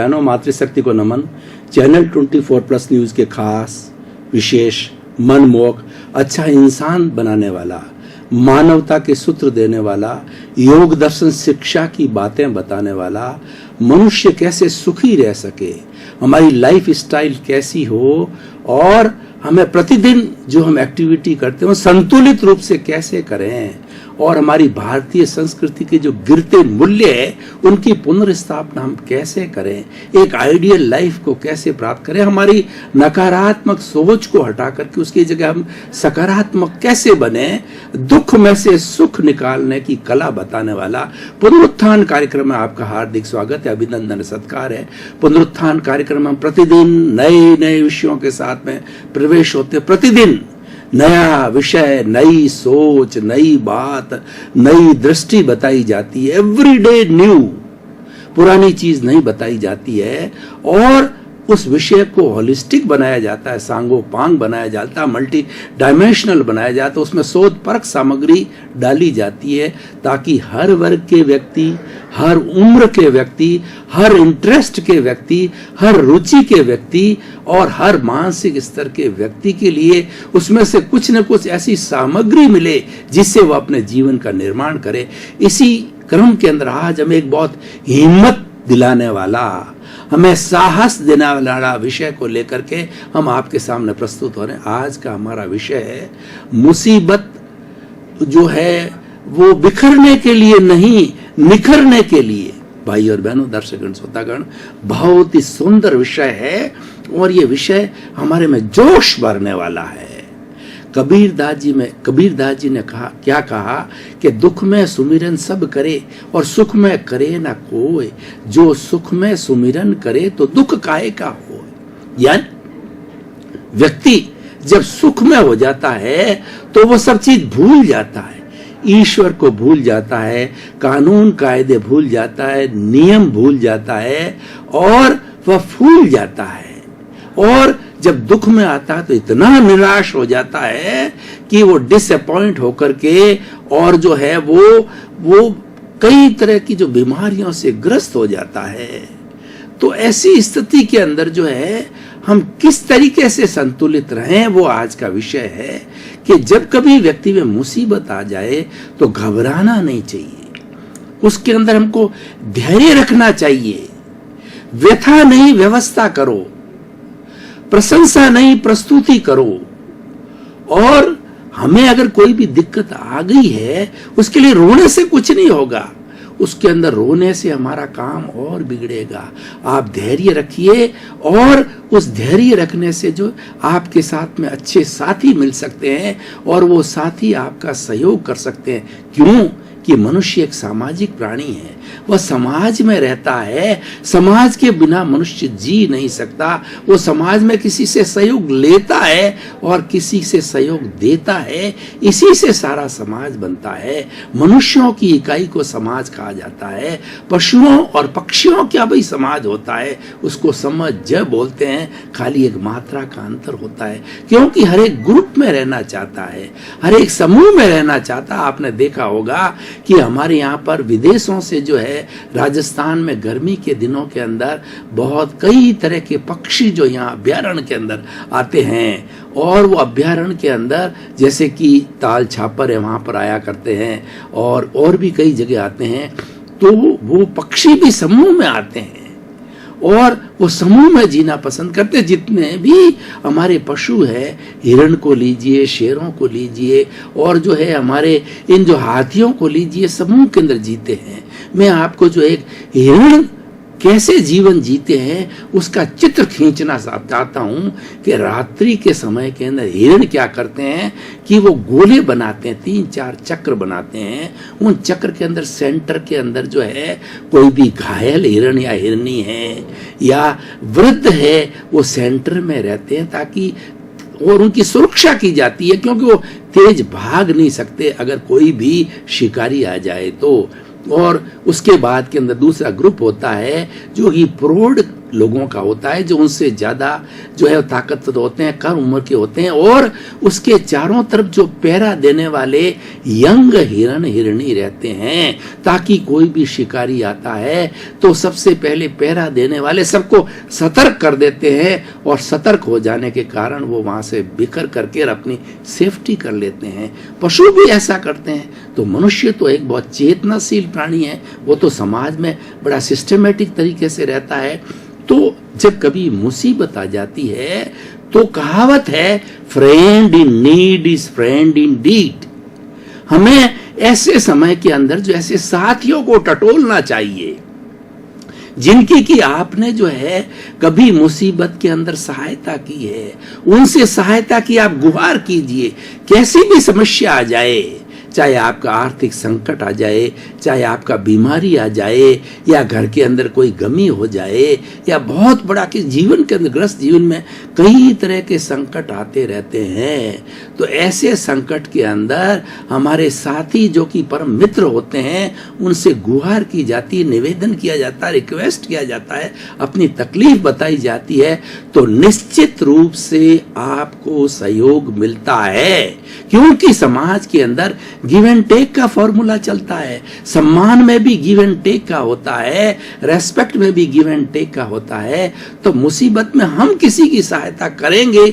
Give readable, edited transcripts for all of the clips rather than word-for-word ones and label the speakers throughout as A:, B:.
A: बहनों, मातृशक्ति को नमन। चैनल 24+ न्यूज के खास विशेष मनमोहक अच्छा इंसान बनाने वाला, मानवता के सूत्र देने वाला, योग दर्शन शिक्षा की बातें बताने वाला, मनुष्य कैसे सुखी रह सके, हमारी लाइफ स्टाइल कैसी हो और हमें प्रतिदिन जो हम एक्टिविटी करते हैं संतुलित रूप से कैसे करें और हमारी भारतीय संस्कृति के जो गिरते मूल्य है उनकी पुनर्स्थापना हम कैसे करें, एक आइडियल लाइफ को कैसे प्राप्त करें, हमारी नकारात्मक सोच को हटा करके उसकी जगह हम सकारात्मक कैसे बने, दुख में से सुख निकालने की कला बताने वाला पुनरुत्थान कार्यक्रम में आपका हार्दिक स्वागत है, अभिनंदन, सत्कार है। पुनरुत्थान कार्यक्रम में प्रतिदिन नए नए विषयों के साथ में प्रवेश होते, प्रतिदिन नया विषय, नई सोच, नई बात, नई दृष्टि बताई जाती है। एवरीडे न्यू, पुरानी चीज नहीं बताई जाती है और उस विषय को होलिस्टिक बनाया जाता है, सांगोपांग बनाया जाता है, मल्टी डायमेंशनल बनाया जाता है, उसमें शोध परक सामग्री डाली जाती है ताकि हर वर्ग के व्यक्ति, हर उम्र के व्यक्ति, हर इंटरेस्ट के व्यक्ति, हर रुचि के व्यक्ति और हर मानसिक स्तर के व्यक्ति के लिए उसमें से कुछ न कुछ ऐसी सामग्री मिले जिससे वह अपने जीवन का निर्माण करे। इसी क्रम के अंदर आज हमें एक बहुत हिम्मत दिलाने वाला, हमें साहस देने वाला विषय को लेकर के हम आपके सामने प्रस्तुत हो रहे हैं। आज का हमारा विषय है मुसीबत जो है वो बिखरने के लिए नहीं, निखरने के लिए। भाई और बहनों, दर्शकगण, श्रोतागण, बहुत ही सुंदर विषय है और ये विषय हमारे में जोश भरने वाला है। कबीरदास जी ने क्या कहा कि दुख में सुमिरन सब करे और सुख में करे ना कोई, जो सुख में सुमिरन करे तो दुख काहे का हो। यानी व्यक्ति जब सुख में हो जाता है तो वो सब चीज भूल जाता है, ईश्वर को भूल जाता है, कानून कायदे भूल जाता है, नियम भूल जाता है और वह फूल जाता है। और जब दुख में आता है तो इतना निराश हो जाता है कि वो डिसअपॉइंट होकर के और जो है वो कई तरह की जो बीमारियों से ग्रस्त हो जाता है। तो ऐसी स्थिति के अंदर जो है हम किस तरीके से संतुलित रहें, वो आज का विषय है कि जब कभी व्यक्ति में मुसीबत आ जाए तो घबराना नहीं चाहिए, उसके अंदर हमको धैर्य रखना चाहिए। व्यथा नहीं, व्यवस्था करो, प्रशंसा नहीं, प्रस्तुति करो। और हमें अगर कोई भी दिक्कत आ गई है उसके लिए रोने से कुछ नहीं होगा, उसके अंदर रोने से हमारा काम और बिगड़ेगा। आप धैर्य रखिए और उस धैर्य रखने से जो आपके साथ में अच्छे साथी मिल सकते हैं और वो साथी आपका सहयोग कर सकते हैं। क्यों कि मनुष्य एक सामाजिक प्राणी है, वह समाज में रहता है, समाज के बिना मनुष्य जी नहीं सकता। वो समाज में किसी से सहयोग लेता है और किसी से सहयोग देता है, इसी से सारा समाज बनता है। मनुष्यों की इकाई को समाज कहा जाता है। पशुओं और पक्षियों का भी समाज होता है, उसको समझ बोलते हैं, खाली एक मात्रा का अंतर होता है क्योंकि हर एक ग्रुप में रहना चाहता है, हर एक समूह में रहना चाहता है। आपने देखा होगा कि हमारे यहाँ पर विदेशों से जो है राजस्थान में गर्मी के दिनों के अंदर बहुत कई तरह के पक्षी जो यहाँ अभ्यारण्य के अंदर आते हैं और वो अभ्यारण्य के अंदर जैसे कि ताल छापर है वहाँ पर आया करते हैं और भी कई जगह आते हैं। तो वो पक्षी भी समूह में आते हैं और वो समूह में जीना पसंद करते हैं। जितने भी हमारे पशु है, हिरण को लीजिए, शेरों को लीजिए और जो है हमारे इन जो हाथियों को लीजिए, समूह के अंदर जीते हैं। मैं आपको जो एक हिरण कैसे जीवन जीते हैं उसका चित्र खींचना चाहता हूं कि रात्रि के समय के अंदर हिरण क्या करते हैं कि वो गोले बनाते हैं, 3-4 चक्र बनाते हैं। उन चक्र के अंदर सेंटर के अंदर जो है कोई भी घायल हिरण या हिरनी है या वृद्ध है वो सेंटर में रहते हैं ताकि और उनकी सुरक्षा की जाती है क्योंकि वो तेज भाग नहीं सकते अगर कोई भी शिकारी आ जाए तो। और उसके बाद के अंदर दूसरा ग्रुप होता है जो कि प्रौढ़ लोगों का होता है, जो उनसे ज्यादा जो है ताकतवर होते हैं, कम उम्र के होते हैं, और उसके चारों तरफ जो पहरा देने वाले यंग हिरण हिरणी रहते हैं, ताकि कोई भी शिकारी आता है तो सबसे पहले पहरा देने वाले सबको सतर्क कर देते हैं, और सतर्क हो जाने के कारण वो वहां से बिखर करके अपनी सेफ्टी कर लेते हैं। पशु भी ऐसा करते हैं। तो मनुष्य तो एक बहुत चेतनाशील प्राणी है, वो तो समाज में बड़ा सिस्टमेटिक तरीके से रहता है। तो जब कभी मुसीबत आ जाती है तो कहावत है, friend in need is friend in deed. हमें ऐसे समय के अंदर जो ऐसे साथियों को टटोलना चाहिए जिनकी कि आपने जो है कभी मुसीबत के अंदर सहायता की है, उनसे सहायता की आप गुहार कीजिए। कैसी भी समस्या आ जाए, चाहे आपका आर्थिक संकट आ जाए, चाहे आपका बीमारी आ जाए, या घर के अंदर कोई गमी हो जाए, या बहुत बड़ा कि जीवन के अंदर ग्रस्त जीवन में कई तरह के संकट आते रहते हैं, तो ऐसे संकट के अंदर हमारे साथी जो कि परम मित्र होते हैं उनसे गुहार की जाती है, निवेदन किया जाता है, रिक्वेस्ट किया जाता है, अपनी तकलीफ बताई जाती है, तो निश्चित रूप से आपको सहयोग मिलता है। क्योंकि समाज के अंदर गिव एंड टेक का फॉर्मूला चलता है। सम्मान में भी गिव एंड टेक का होता है, रेस्पेक्ट में भी गिव एंड टेक का होता है। तो मुसीबत में हम किसी की सहायता करेंगे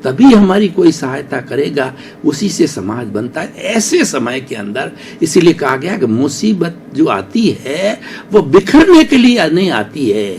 A: तभी हमारी कोई सहायता करेगा, उसी से समाज बनता है। ऐसे समय के अंदर इसीलिए कहा गया कि मुसीबत जो आती है वो बिखरने के लिए नहीं आती है,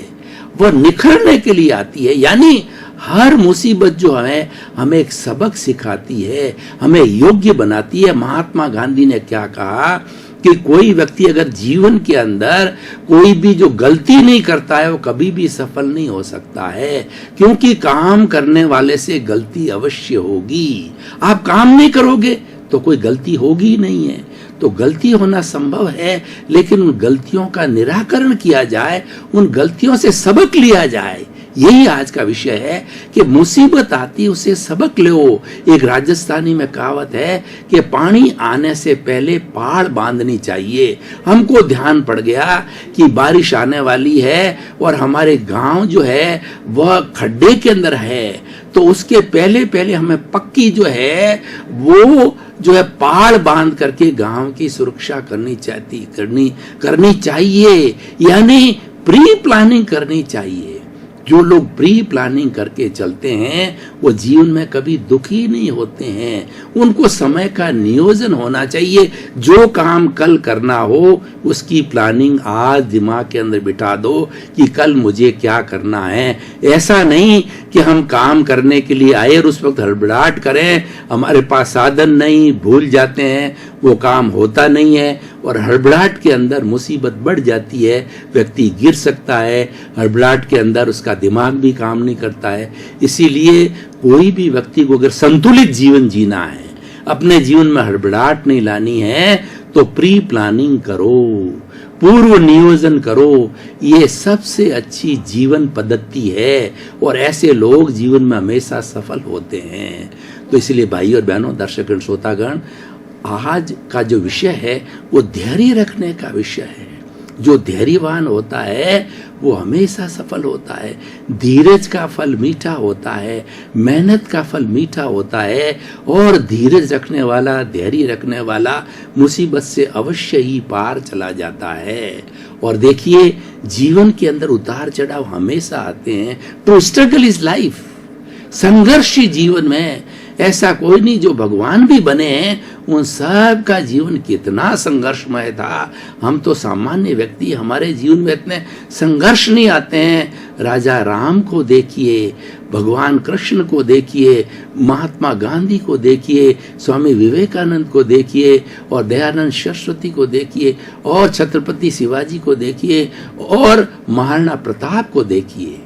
A: वो निखरने के लिए आती है। यानी हर मुसीबत जो है हमें एक सबक सिखाती है, हमें योग्य बनाती है। महात्मा गांधी ने क्या कहा कि कोई व्यक्ति अगर जीवन के अंदर कोई भी जो गलती नहीं करता है वो कभी भी सफल नहीं हो सकता है, क्योंकि काम करने वाले से गलती अवश्य होगी। आप काम नहीं करोगे तो कोई गलती होगी ही नहीं है। तो गलती होना संभव है, लेकिन उन गलतियों का निराकरण किया जाए, उन गलतियों से सबक लिया जाए। यही आज का विषय है कि मुसीबत आती उसे सबक लो। एक राजस्थानी में कहावत है कि पानी आने से पहले पहाड़ बांधनी चाहिए। हमको ध्यान पड़ गया कि बारिश आने वाली है और हमारे गांव जो है वह खड्डे के अंदर है, तो उसके पहले पहले हमें पक्की जो है वो जो है पहाड़ बांध करके गांव की सुरक्षा करनी चाहिए, यानी प्री प्लानिंग करनी चाहिए। जो लोग प्री प्लानिंग करके चलते हैं वो जीवन में कभी दुखी नहीं होते हैं। उनको समय का नियोजन होना चाहिए। जो काम कल करना हो उसकी प्लानिंग आज दिमाग के अंदर बिठा दो कि कल मुझे क्या करना है। ऐसा नहीं कि हम काम करने के लिए आए और उस वक्त हड़बड़ाहट करें, हमारे पास साधन नहीं, भूल जाते हैं, वो काम होता नहीं है और हड़बड़ाहट के अंदर मुसीबत बढ़ जाती है, व्यक्ति गिर सकता है। हड़बड़ाहट के अंदर उसका दिमाग भी काम नहीं करता है। इसीलिए कोई भी व्यक्ति को अगर संतुलित जीवन जीना है, अपने जीवन में हड़बड़ाहट नहीं लानी है, तो प्री प्लानिंग करो, पूर्व नियोजन करो। ये सबसे अच्छी जीवन पद्धति है और ऐसे लोग जीवन में हमेशा सफल होते हैं। तो इसलिए भाई और बहनों, दर्शकगण, श्रोतागण, आज का जो विषय है वो धैर्य रखने का विषय है। जो धैर्यवान होता है वो हमेशा सफल होता है। धीरज का फल मीठा होता है, मेहनत का फल मीठा होता है, और धीरज रखने वाला, धैर्य रखने वाला मुसीबत से अवश्य ही पार चला जाता है। और देखिए, जीवन के अंदर उतार चढ़ाव हमेशा आते हैं। To struggle is life. संघर्ष ही जीवन में। ऐसा कोई नहीं, जो भगवान भी बने हैं उन सब का जीवन कितना संघर्षमय था। हम तो सामान्य व्यक्ति, हमारे जीवन में इतने संघर्ष नहीं आते हैं। राजा राम को देखिए, भगवान कृष्ण को देखिए, महात्मा गांधी को देखिए, स्वामी विवेकानंद को देखिए, और दयानंद सरस्वती को देखिए, और छत्रपति शिवाजी को देखिए, और महाराणा प्रताप को देखिए।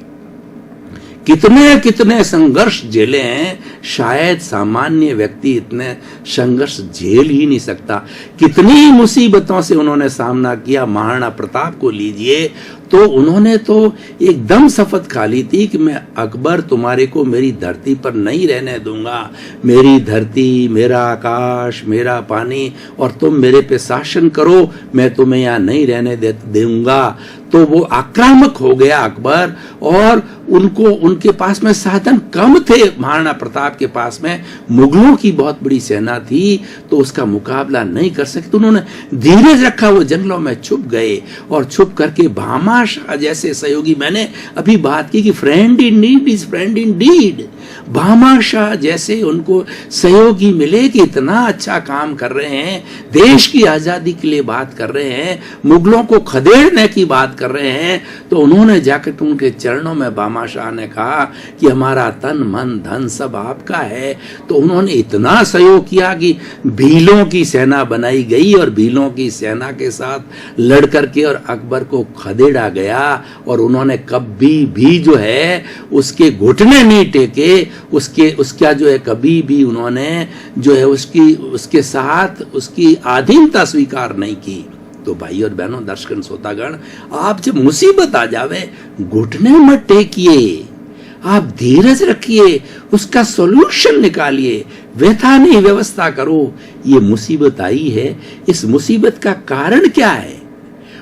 A: कितने कितने संघर्ष झेले हैं। शायद सामान्य व्यक्ति इतने संघर्ष झेल ही नहीं सकता। कितनी मुसीबतों से उन्होंने सामना किया। महाराणा प्रताप को लीजिए तो उन्होंने तो एकदम शपथ खा ली थी कि मैं अकबर तुम्हारे को मेरी धरती पर नहीं रहने दूंगा, मेरी धरती, मेरा आकाश, मेरा पानी, और तुम मेरे पे शासन करो, मैं तुम्हें यहाँ नहीं रहने दूंगा। तो वो आक्रामक हो गया अकबर, और उनके पास में साधन कम थे। महाराणा प्रताप के पास में मुगलों की बहुत बड़ी सेना थी, तो उसका मुकाबला नहीं कर सके। तो उन्होंने धीरज रखा, वो जंगलों में छुप गए, और छुप करके भामा शाह जैसे सहयोगी, मैंने अभी बात की कि friend in need is friend in deed, Bhama Shah जैसे उनको सहयोगी मिले कि इतना अच्छा काम कर रहे हैं, देश की आजादी के लिए बात कर रहे हैं, मुगलों को खदेड़ने की बात कर रहे हैं। तो उन्होंने जाकर उनके चरणों में भामा शाह ने कहा कि हमारा तन मन धन सब आपका है। तो उन्होंने इतना सहयोग किया कि भीलों की सेना बनाई गई, और भीलों की सेना के साथ लड़ करके और अकबर को खदेड़ा गया, और उन्होंने कभी भी जो है उसके घुटने नहीं टेके, उसका जो है कभी भी उन्होंने जो है उसके साथ उसकी अधीनता स्वीकार नहीं की। तो भाई और बहनों, दर्शक श्रोतागण, आप जब मुसीबत आ जावे, घुटने मत टेकिए, आप धीरज रखिए, उसका सॉल्यूशन निकालिए, व्यथा नहीं, व्यवस्था करो। ये मुसीबत आई है, इस मुसीबत का कारण क्या है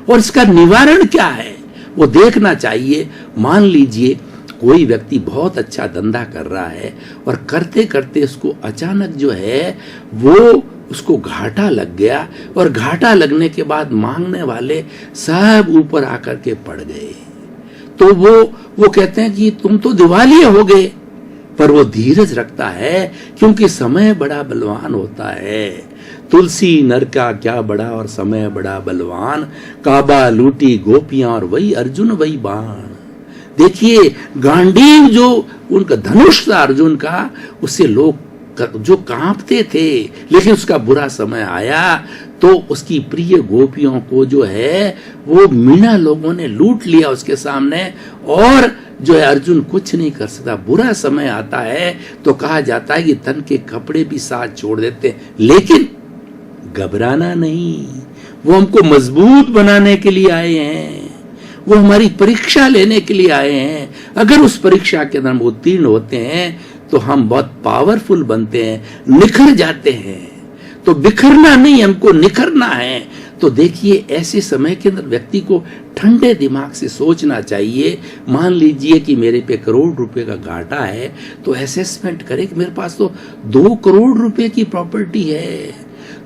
A: और इसका निवारण क्या है, वो देखना चाहिए। मान लीजिए कोई व्यक्ति बहुत अच्छा धंधा कर रहा है, और करते करते उसको अचानक जो है वो उसको घाटा लग गया, और घाटा लगने के बाद मांगने वाले सब ऊपर आकर के पड़ गए। तो वो कहते हैं कि तुम तो दिवालिया हो गए, पर वो धीरज रखता है, क्योंकि समय बड़ा बलवान होता है। तुलसी नर का क्या बड़ा और समय बड़ा बलवान, काबा लूटी गोपियां और वही अर्जुन वही बाण। देखिए गांडीव जो उनका धनुष था अर्जुन का, उससे लोग जो कांपते थे, लेकिन उसका बुरा समय आया तो उसकी प्रिय गोपियों को जो है वो मीणा लोगों ने लूट लिया उसके सामने, और जो है अर्जुन कुछ नहीं कर सकता। बुरा समय आता है तो कहा जाता है कि तन के कपड़े भी साथ छोड़ देते, लेकिन घबराना नहीं, वो हमको मजबूत बनाने के लिए आए हैं, वो हमारी परीक्षा लेने के लिए आए हैं। अगर उस परीक्षा के अंदर हम उत्तीर्ण होते हैं तो हम बहुत पावरफुल बनते हैं, निखर जाते हैं। तो बिखरना नहीं, हमको निखरना है। तो देखिए ऐसे समय के अंदर व्यक्ति को ठंडे दिमाग से सोचना चाहिए। मान लीजिए कि मेरे पे करोड़ रुपए का घाटा है, तो असेसमेंट करे कि मेरे पास तो 2 करोड़ रुपए की प्रॉपर्टी है,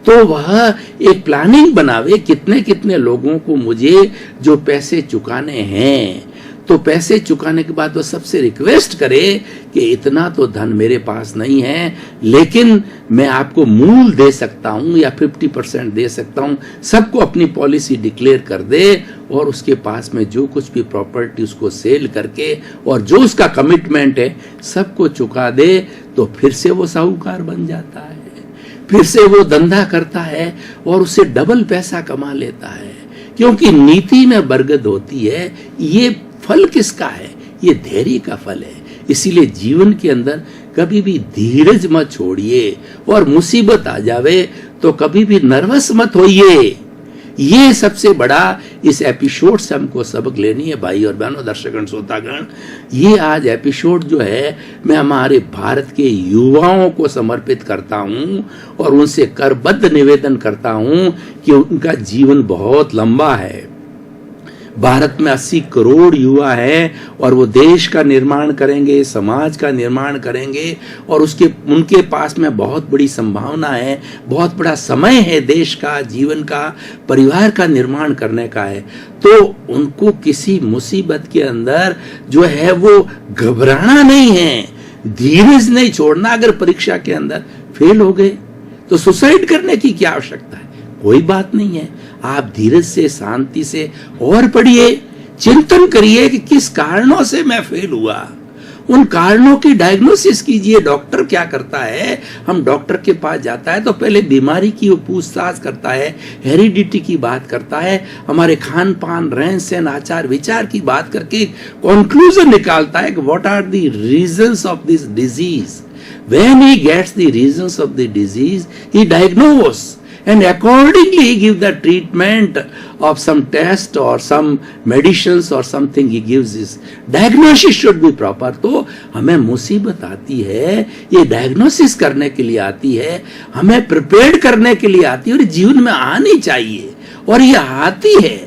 A: तो वह एक प्लानिंग बनावे कितने कितने लोगों को मुझे जो पैसे चुकाने हैं। तो पैसे चुकाने के बाद वो सबसे रिक्वेस्ट करे कि इतना तो धन मेरे पास नहीं है, लेकिन मैं आपको मूल दे सकता हूं या 50% दे सकता हूं। सबको अपनी पॉलिसी डिक्लेयर कर दे, और उसके पास में जो कुछ भी प्रॉपर्टी उसको सेल करके और जो उसका कमिटमेंट है सबको चुका दे, तो फिर से वो साहूकार बन जाता है, फिर से वो धंधा करता है और उससे डबल पैसा कमा लेता है। क्योंकि नीति में बरगद होती है। ये फल किसका है? ये धैर्य का फल है। इसीलिए जीवन के अंदर कभी भी धीरज मत छोड़िए, और मुसीबत आ जावे तो कभी भी नर्वस मत होइए। ये सबसे बड़ा इस एपिसोड से हमको सबक लेनी है भाई और बहनों, दर्शकगण, श्रोतागण। ये आज एपिसोड जो है मैं हमारे भारत के युवाओं को समर्पित करता हूं, और उनसे करबद्ध निवेदन करता हूं कि उनका जीवन बहुत लंबा है। भारत में 80 करोड़ युवा हैं, और वो देश का निर्माण करेंगे, समाज का निर्माण करेंगे, और उनके पास में बहुत बड़ी संभावना है, बहुत बड़ा समय है देश का, जीवन का, परिवार का निर्माण करने का है। तो उनको किसी मुसीबत के अंदर जो है वो घबराना नहीं है, धीरज नहीं छोड़ना। अगर परीक्षा के अंदर फेल हो गए तो सुसाइड करने की क्या आवश्यकता है? कोई बात नहीं है। आप धीरज से, शांति से और पढ़िए, चिंतन करिए कि किस कारणों से मैं फेल हुआ, उन कारणों की डायग्नोसिस कीजिए। डॉक्टर क्या करता है, हम डॉक्टर के पास जाता है तो पहले बीमारी की वो पूछताछ करता है, हेरिडिटी की बात करता है, हमारे खान पान, रहन सहन, आचार विचार की बात करके कंक्लूजन निकालता है कि what are the reasons of this disease. When he gets the reasons of the disease, he diagnoses and accordingly he give the treatment of some test or some medicines or something he gives his diagnosis should be proper. तो हमें मुसीबत आती है, ये diagnosis करने के लिए आती है, हमें प्रिपेयर करने के लिए आती है और जीवन में आनी चाहिए और ये आती है,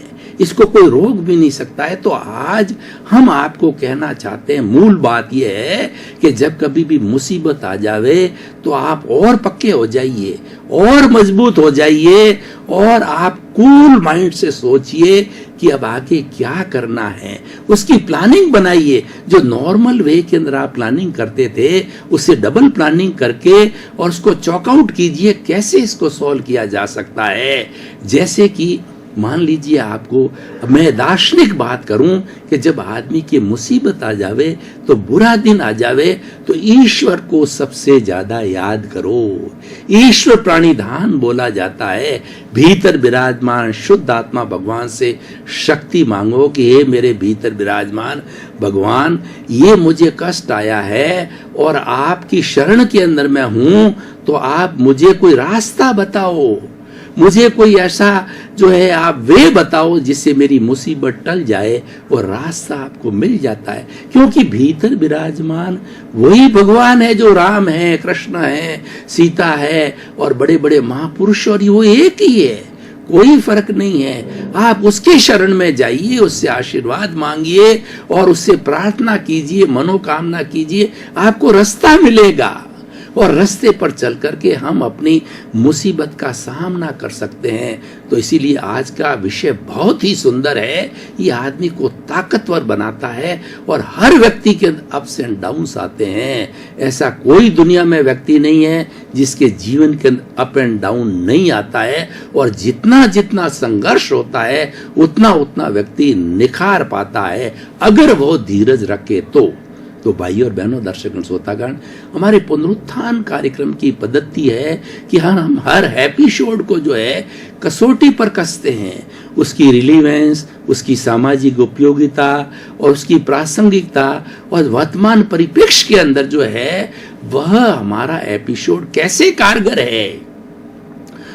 A: इसको कोई रोक भी नहीं सकता है। तो आज हम आपको कहना चाहते हैं, मूल बात यह है कि जब कभी भी मुसीबत आ जावे तो आप और पक्के हो जाइए और मजबूत हो जाइए और आप कूल माइंड से सोचिए कि अब आगे क्या करना है, उसकी प्लानिंग बनाइए। जो नॉर्मल वे के अंदर आप प्लानिंग करते थे उससे डबल प्लानिंग करके और उसको चॉकआउट कीजिए, कैसे इसको सॉल्व किया जा सकता है। जैसे कि मान लीजिए आपको मैं दार्शनिक बात करूं कि जब आदमी की मुसीबत आ जावे तो बुरा दिन आ जावे तो ईश्वर को सबसे ज्यादा याद करो। ईश्वर प्राणिधान बोला जाता है, भीतर विराजमान शुद्ध आत्मा भगवान से शक्ति मांगो कि हे मेरे भीतर विराजमान भगवान, ये मुझे कष्ट आया है और आपकी शरण के अंदर मैं हूं, तो आप मुझे कोई रास्ता बताओ, मुझे कोई ऐसा जो है आप वे बताओ जिससे मेरी मुसीबत टल जाए। और रास्ता आपको मिल जाता है, क्योंकि भीतर विराजमान वही भगवान है जो राम है, कृष्ण है, सीता है और बड़े बड़े महापुरुष, और वो एक ही है, कोई फर्क नहीं है। आप उसके शरण में जाइए, उससे आशीर्वाद मांगिए और उससे प्रार्थना कीजिए, मनोकामना कीजिए, आपको रास्ता मिलेगा और रास्ते पर चल करके हम अपनी मुसीबत का सामना कर सकते हैं। तो इसीलिए आज का विषय बहुत ही सुंदर है, ये आदमी को ताकतवर बनाता है और हर व्यक्ति के अप्स एंड डाउन्स आते हैं। ऐसा कोई दुनिया में व्यक्ति नहीं है जिसके जीवन के अप एंड डाउन नहीं आता है, और जितना जितना संघर्ष होता है उतना उतना व्यक्ति निखार पाता है अगर वो धीरज रखे तो भाई और बहनों, दर्शक श्रोतागण, हमारे पुनरुत्थान कार्यक्रम की पद्धति है कि हम हर एपिसोड को जो है कसौटी पर कसते हैं, उसकी रिलीवेंस, उसकी सामाजिक उपयोगिता और उसकी प्रासंगिकता और वर्तमान परिप्रेक्ष्य के अंदर जो है वह हमारा एपिसोड कैसे कारगर है,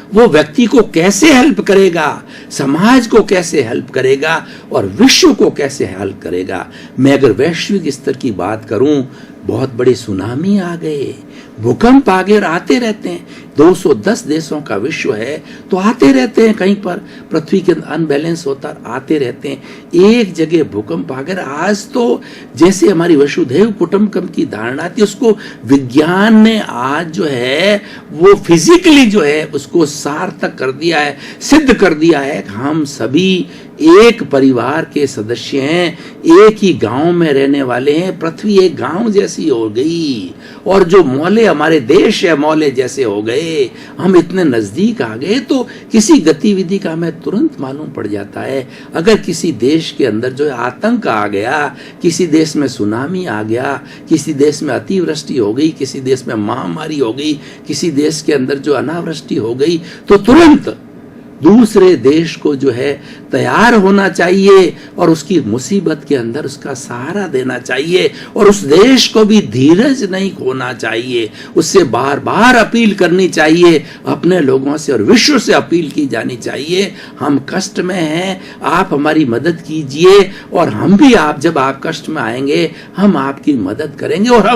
A: वो व्यक्ति को कैसे हेल्प करेगा, समाज को कैसे हेल्प करेगा और विश्व को कैसे हेल्प करेगा। मैं अगर वैश्विक स्तर की बात करूं, बहुत बड़े सुनामी आ गए, भूकंप आ गए और आते रहते हैं। 210 देशों का विश्व है तो आते रहते हैं, कहीं पर पृथ्वी के अनबैलेंस होता आते रहते हैं। एक जगह भूकंप आ गया। आज तो जैसे हमारी वसुधैव कुटुंबकम की धारणा थी, उसको विज्ञान ने आज जो है वो फिजिकली जो है उसको सार्थक कर दिया है, सिद्ध कर दिया है। हम सभी एक परिवार के सदस्य हैं, एक ही गांव में रहने वाले हैं, पृथ्वी एक गांव जैसी हो गई और जो मोहल्ले हमारे देश है मोहल्ले जैसे हो गए। हम इतने नजदीक आ गए तो किसी गतिविधि का हमें तुरंत मालूम पड़ जाता है। अगर किसी देश के अंदर जो है आतंक आ गया, किसी देश में सुनामी आ गया, किसी देश में अतिवृष्टि हो गई, किसी देश में महामारी हो गई, किसी देश के अंदर जो अनावृष्टि हो गई, तो तुरंत दूसरे देश को जो है तैयार होना चाहिए और उसकी मुसीबत के अंदर उसका सहारा देना चाहिए और उस देश को भी धीरज नहीं खोना चाहिए। उससे बार बार अपील करनी चाहिए, अपने लोगों से और विश्व से अपील की जानी चाहिए, हम कष्ट में हैं, आप हमारी मदद कीजिए और हम भी आप जब आप कष्ट में आएंगे हम आपकी मदद करेंगे। और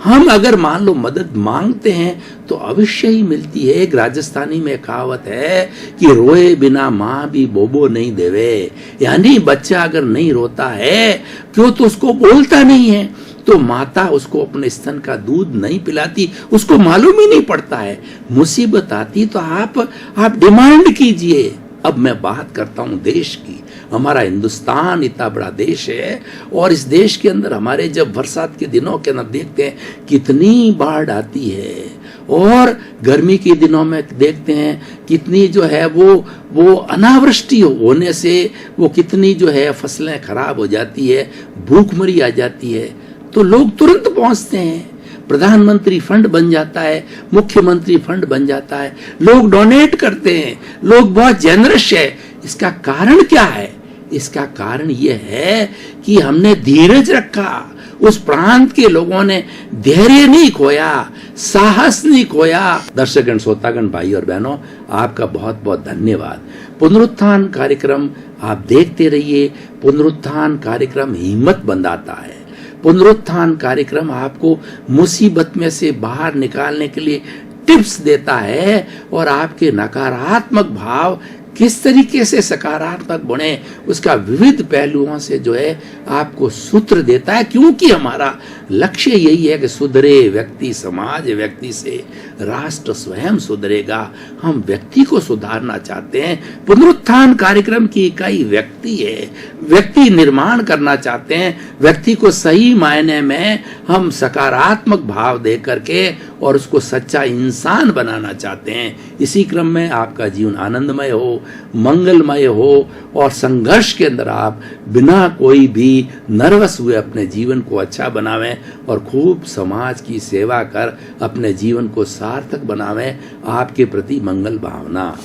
A: हम अगर मान लो मदद मांगते हैं तो अवश्य ही मिलती है। एक राजस्थानी में कहावत है कि रोए बिना माँ भी बोबो नहीं देवे, यानी बच्चा अगर नहीं रोता है क्यों तो उसको बोलता नहीं है, तो माता उसको अपने स्तन का दूध नहीं पिलाती, उसको मालूम ही नहीं पड़ता है। मुसीबत आती तो आप डिमांड कीजिए। अब मैं बात करता हूं देश की। हमारा हिंदुस्तान इतना बड़ा देश है और इस देश के अंदर हमारे जब बरसात के दिनों के अंदर देखते हैं कितनी बाढ़ आती है और गर्मी के दिनों में देखते हैं कितनी जो है वो अनावृष्टि होने से वो कितनी जो है फसलें खराब हो जाती है, भूखमरी आ जाती है, तो लोग तुरंत पहुंचते हैं। प्रधानमंत्री फंड बन जाता है, मुख्यमंत्री फंड बन जाता है, लोग डोनेट करते हैं, लोग बहुत जेनरस है। इसका कारण क्या है? इसका कारण यह है कि हमने धीरज रखा, उस प्रांत के लोगों ने धैर्य नहीं खोया, साहस नहीं खोया। दर्शकगण, श्रोतागण, भाई और बहनों, आपका बहुत बहुत धन्यवाद। पुनरुत्थान कार्यक्रम आप देखते रहिए। पुनरुत्थान कार्यक्रम हिम्मत बंधाता है। पुनरुत्थान कार्यक्रम आपको मुसीबत में से बाहर निकालने के लिए टिप्स देता है और आपके नकारात्मक भाव किस तरीके से सकारात्मक बने उसका विविध पहलुओं से जो है आपको सूत्र देता है, क्योंकि हमारा लक्ष्य यही है कि सुधरे व्यक्ति समाज, व्यक्ति से राष्ट्र स्वयं सुधरेगा। हम व्यक्ति को सुधारना चाहते हैं। पुनरुत्थान कार्यक्रम की इकाई व्यक्ति है। व्यक्ति निर्माण करना चाहते हैं। व्यक्ति को सही मायने में हम सकारात्मक भाव दे करके और उसको सच्चा इंसान बनाना चाहते हैं। इसी क्रम में आपका जीवन आनंदमय हो, मंगलमय हो और संघर्ष के अंदर आप बिना कोई भी नर्वस हुए अपने जीवन को अच्छा बनावें और खूब समाज की सेवा कर अपने जीवन को सार्थक बनावें। आपके प्रति मंगल भावना।